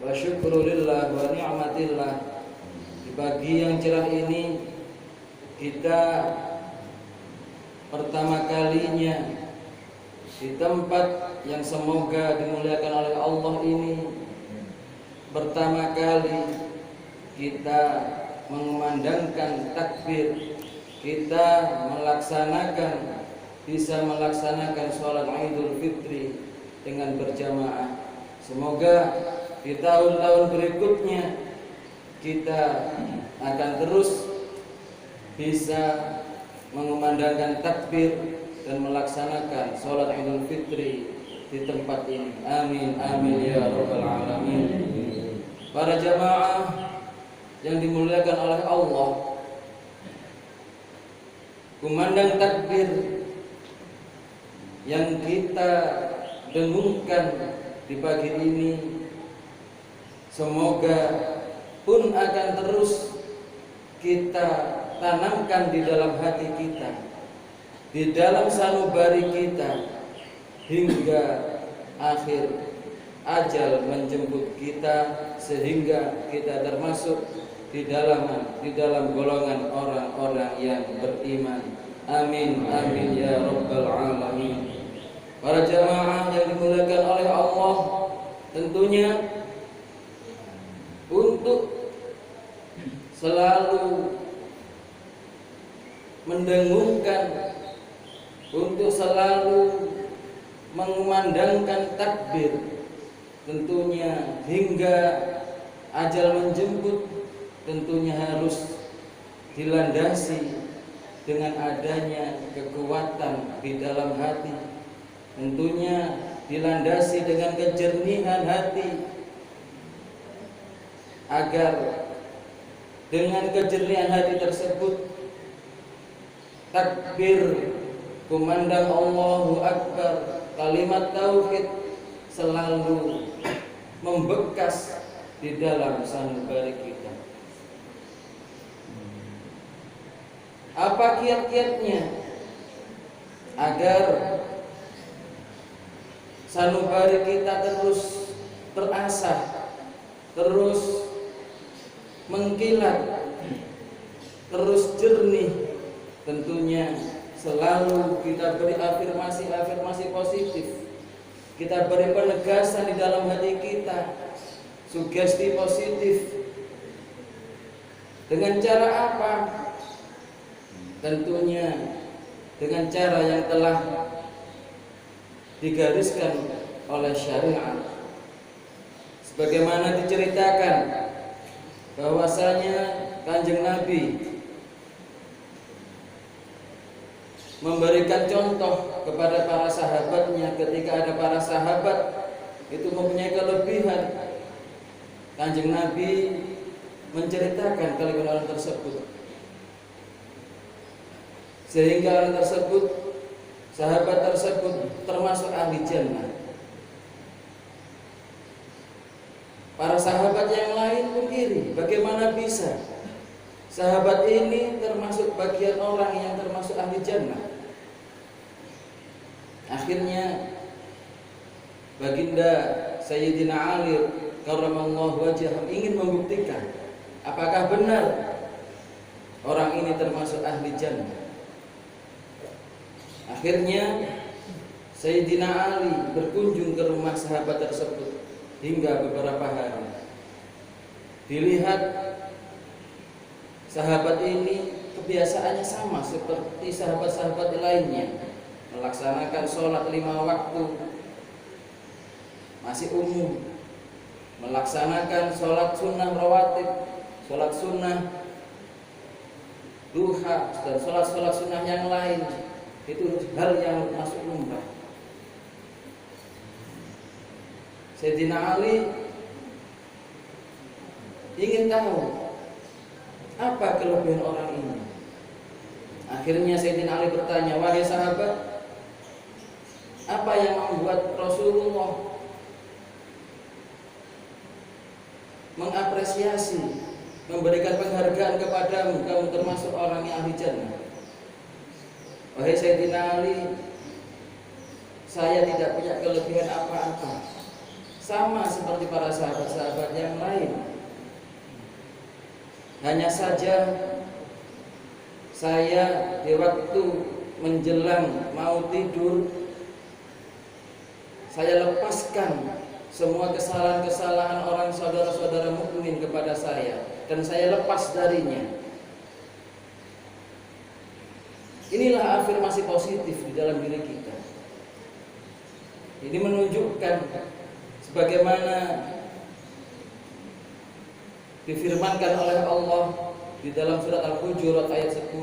wa syukrulillah wa ni'matillah. Di pagi yang cerah ini kita pertama kalinya di tempat yang semoga dimuliakan oleh Allah ini, pertama kali kita mengumandangkan takbir, kita bisa melaksanakan sholat Idul Fitri dengan berjamaah. Semoga di tahun-tahun berikutnya kita akan terus bisa mengumandangkan takbir dan melaksanakan sholat Idul Fitri di tempat ini. Amin amin ya rabbal alamin. Para jamaah yang dimuliakan oleh Allah, kumandang takbir yang kita dengungkan di pagi ini semoga pun akan terus kita tanamkan di dalam hati kita, di dalam sanubari kita, hingga akhir ajal menjemput kita, sehingga kita termasuk di dalam golongan orang-orang yang beriman. Amin amin ya rabbal alamin. Para jamaah yang dimuliakan oleh Allah, tentunya untuk selalu mendengungkan, untuk selalu mengumandangkan takbir, tentunya hingga ajal menjemput, tentunya harus dilandasi dengan adanya kekuatan di dalam hati, tentunya dilandasi dengan kejernihan hati, agar dengan kejernihan hati tersebut takbir, kumandang Allahu Akbar, kalimat tauhid selalu membekas di dalam sanubari kita. Apa kiat-kiatnya agar sanubari kita terus terasah, terus mengkilat, terus jernih? Tentunya selalu kita beri afirmasi positif, kita beri penegasan di dalam hati kita, sugesti positif. Dengan cara apa? Tentunya dengan cara yang telah digariskan oleh syariat. Sebagaimana diceritakan bahwasanya Kanjeng Nabi memberikan contoh kepada para sahabatnya ketika ada para sahabat itu mempunyai kelebihan. Kanjeng Nabi menceritakan kelebihan tersebut, sehingga orang tersebut, sahabat tersebut termasuk ahli jannah. Para sahabat yang lain pun iri, bagaimana bisa sahabat ini termasuk bagian orang yang termasuk ahli jannah? Akhirnya Baginda Sayyidina Ali karramallahu wajhahu ingin membuktikan apakah benar orang ini termasuk ahli jannah. Akhirnya Sayyidina Ali berkunjung ke rumah sahabat tersebut hingga beberapa hari. Dilihat sahabat ini kebiasaannya sama seperti sahabat-sahabat lainnya, melaksanakan sholat 5 waktu, masih umum, melaksanakan sholat sunnah rawatib, sholat sunnah duha, dan sholat sunnah yang lain. Itu hal yang masuk lumrah. Sayyidina Ali ingin tahu apa kelebihan orang ini. Akhirnya Sayyidina Ali bertanya, wahai sahabat, apa yang membuat Rasulullah mengapresiasi, memberikan penghargaan kepadamu, kamu termasuk orang yang ahli jannah? Wahai Sayyidina Ali, saya tidak punya kelebihan apa-apa, sama seperti para sahabat-sahabat Hanya saja saya di waktu menjelang mau tidur, saya lepaskan semua kesalahan-kesalahan orang saudara-saudara mukmin kepada saya, dan saya lepas darinya. Inilah afirmasi positif di dalam diri kita. Ini menunjukkan sebagaimana difirmankan oleh Allah di dalam surat Al-Hujurat ayat 10.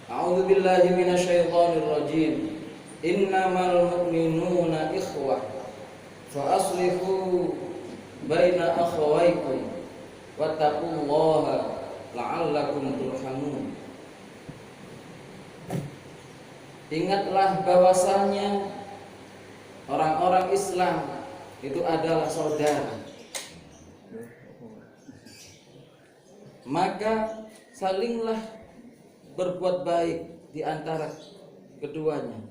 A'udzu billahi minasyaitonir rajim. Innamal mu'minuna ikhwah fa aslihu baina akhawaykum wattaqullaha la'allakum turhamun. Ingatlah bahwasanya orang-orang Islam itu adalah saudara. Maka salinglah berbuat baik di antara keduanya.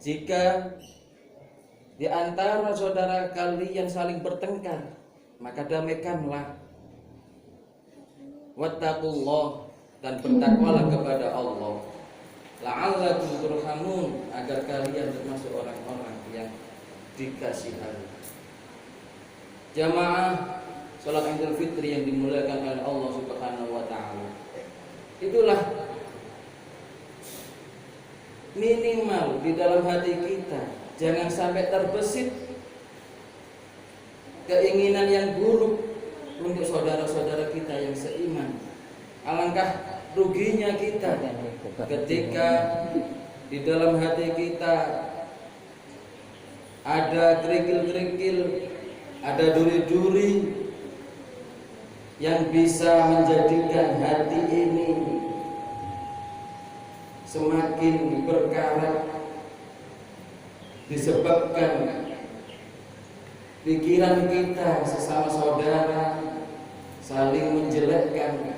Jika di antara saudara kalian saling bertengkar, maka damaikanlah. Wattaqullah, dan bertakwalah kepada Allah. La'allakum turhamun, agar kalian termasuk orang-orang yang dikasihi. Jamaah salat Idul Fitri yang dimuliakan oleh Allah Subhanahu wa taala. Itulah minimal di dalam hati kita, jangan sampai terbesit keinginan yang buruk untuk saudara-saudara kita yang seiman. Alangkah ruginya kita ketika di dalam hati kita ada kerikil-kerikil, ada duri-duri yang bisa menjadikan hati ini semakin berkarat, disebabkan pikiran kita sesama saudara saling menjelekkan,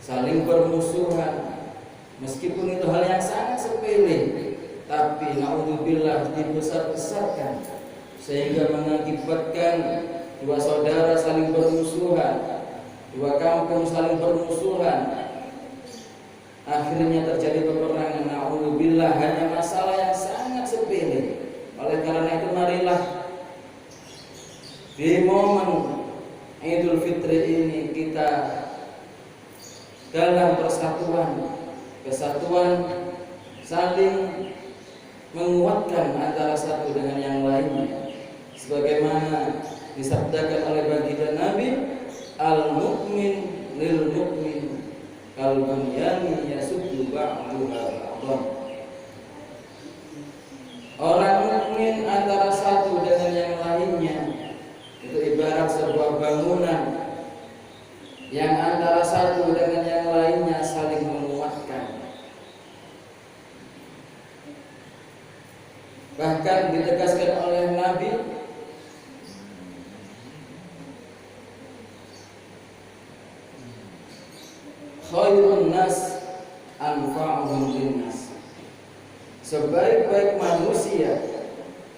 saling bermusuhan, meskipun itu hal yang sangat sepele, tapi naudzubillah dibesar-besarkan sehingga mengakibatkan dua saudara saling bermusuhan, dua kampung saling bermusuhan, akhirnya terjadi peperangan. Naudzubillah, hanya masalah yang sangat sepele. Oleh karena itu marilah di momen Idul Fitri ini kita dalam persatuan, kesatuan, saling menguatkan antara satu dengan yang lainnya, sebagaimana disabdakan oleh baginda Nabi, al-mu'min lil mu'min kal bunyani yasuddu ba'duha ba'dhan. Orang mukmin antara satu dengan yang lainnya itu ibarat sebuah bangunan yang antara satu dengan yang lainnya saling menguatkan. Bahkan ditegaskan oleh Nabi, khairun nas anfa'uhum linnas. Sebaik-baik manusia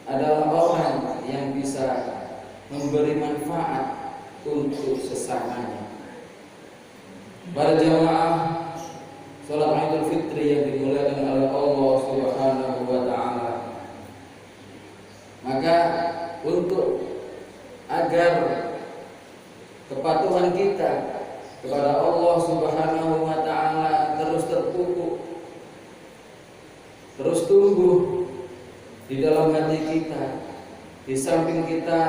adalah orang yang bisa memberi manfaat untuk sesamanya. Para jamaah salat Idul Fitri yang dimuliakan oleh Allah Subhanahu wa taala. Maka untuk agar kepatuhan kita kepada Allah Subhanahu wa taala terus terpupuk, terus tumbuh di dalam hati kita, di samping kita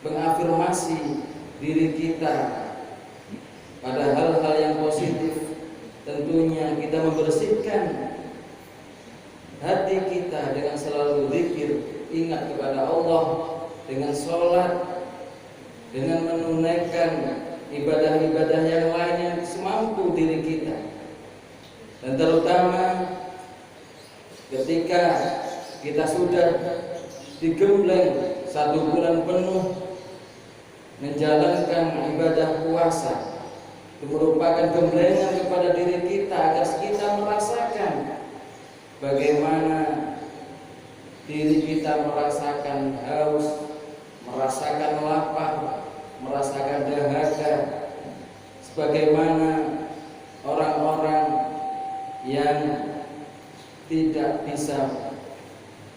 mengafirmasi diri kita pada hal-hal yang positif, tentunya kita membersihkan hati kita dengan selalu zikir, ingat kepada Allah, dengan sholat, dengan menunaikan ibadah-ibadah yang lain yang semampu diri kita. Dan terutama ketika kita sudah digembleng 1 bulan penuh menjalankan ibadah puasa, itu merupakan gemblengan kepada diri kita agar kita merasakan bagaimana sebagaimana orang-orang yang tidak bisa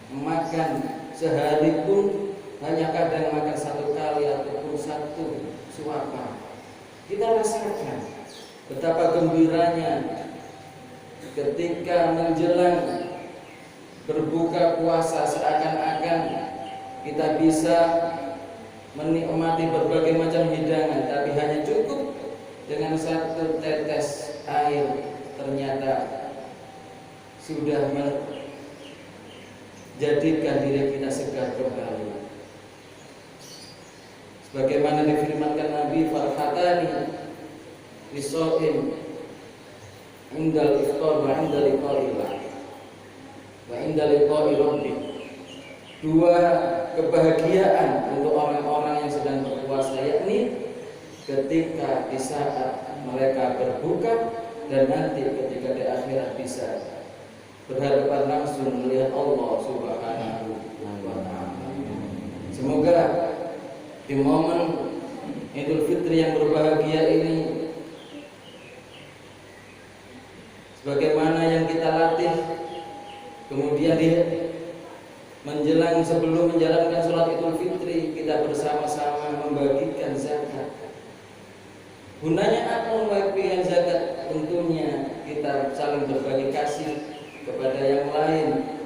makan sehari pun hanya kadang makan satu kali ataupun satu suapan. Kita rasakan betapa gembiranya ketika menjelang berbuka puasa, seakan-akan kita bisa menikmati berbagai macam hidangan, tapi hanya cukup dengan satu tetes air ternyata sudah menjadikan diri kita segar kembali. Sebagaimana difirmankan Nabi, farhatani lisoim indal iftar wa indal iqaillah wa indal iqail rabbi. Dua kebahagiaan untuk orang-orang yang sedang berpuasa, yakni ketika di saat mereka berbuka dan nanti ketika di akhirat bisa berhadapan langsung melihat Allah Subhanahu wa ta'ala. Semoga di momen Idul Fitri yang berbahagia ini, sebagaimana yang kita latih, kemudian menjelang sebelum menjalankan sholat Idul Fitri kita bersama-sama membagikan zakat. Gunanya apa membagikan zakat? Tentunya kita saling berbagi kasih kepada yang lain.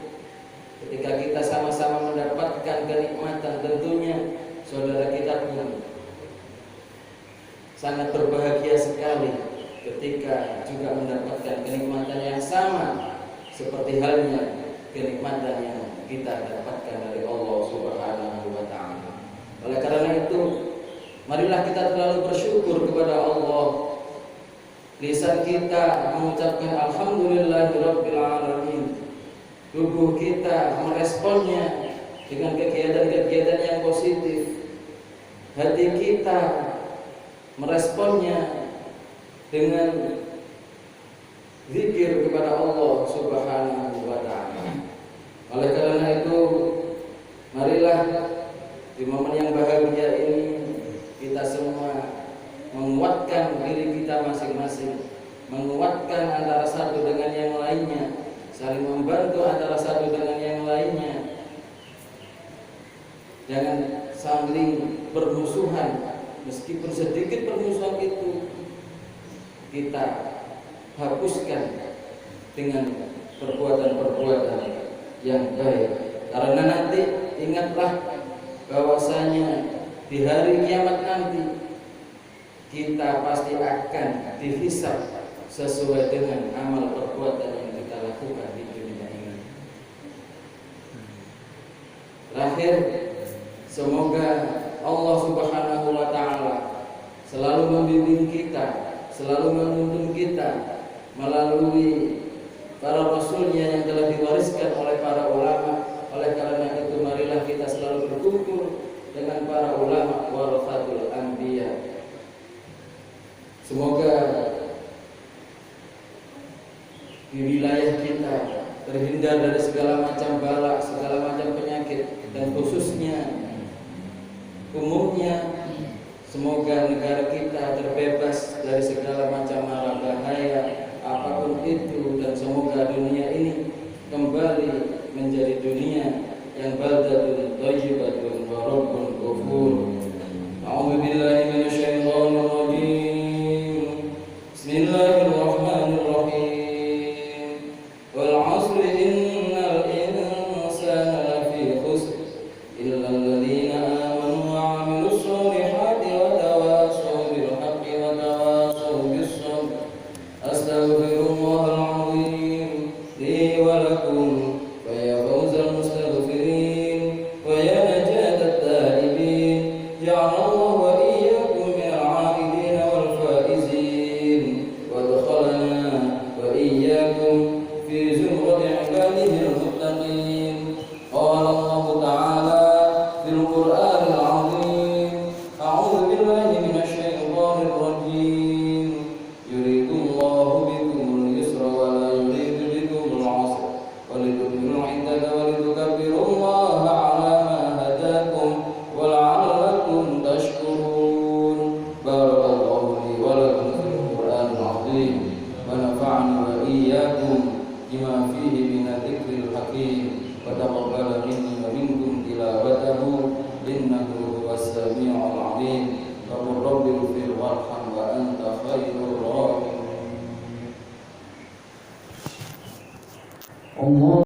Ketika kita sama-sama mendapatkan kenikmatan, tentunya saudara kita pun sangat berbahagia sekali ketika juga mendapatkan kenikmatan yang sama seperti halnya kenikmatan yang kita dapatkan dari Allah Subhanahu wa ta'ala. Oleh karena itu, marilah kita terlalu bersyukur kepada Allah. Lisan kita mengucapkan alhamdulillahirabbil alamin. Tubuh kita meresponnya dengan kegiatan-kegiatan yang positif. Hati kita meresponnya dengan zikir kepada Allah Subhanahu wa ta'ala. Oleh karena itu, marilah di momen yang bahagia ini kita semua menguatkan diri kita masing-masing, menguatkan antara satu dengan yang lainnya, saling membantu antara satu dengan yang lainnya. Jangan saling bermusuhan, meskipun sedikit permusuhan itu kita hapuskan dengan perbuatan-perbuatan yang baik. Karena nanti ingatlah bahwasanya di hari kiamat nanti kita pasti akan dihisab sesuai dengan amal perbuatan yang kita lakukan di dunia ini. Terakhir, semoga Allah Subhanahu wa ta'ala selalu membimbing kita, selalu menuntun kita melalui para rasulnya yang telah diwariskan oleh para ulama. Oleh karena itu, marilah kita selalu berkumpul dengan para ulama warathatul anbiya. Semoga di wilayah kita terhindar dari segala macam bala, segala macam penyakit, dan khususnya umumnya semoga negara kita terbebas dari segala macam mara bahaya apapun itu, dan semoga dunia ini kembali menjadi dunia yang baldatun thayyibatun wa rabbun ghafur. A'udzu billahi minasyaitonir rajim. Bismillahirrahmanirrahim. Wal 'asri innal insana lafi khusr illa alladziina aamanu wa 'amilus shalihati wa tawassaw bil haqqi wa tawassaw bis sabr. Astaghfirullahal 'azim li wa lakum wa ya fawzal mustaghfirin wa ya najatat taibin bima fihi min dzikril hakim wa taqabbal minni wa minkum tilawatahu innahu huwas samiul alim. Rabbi ighfir warham wa anta khairur rahimin. Allah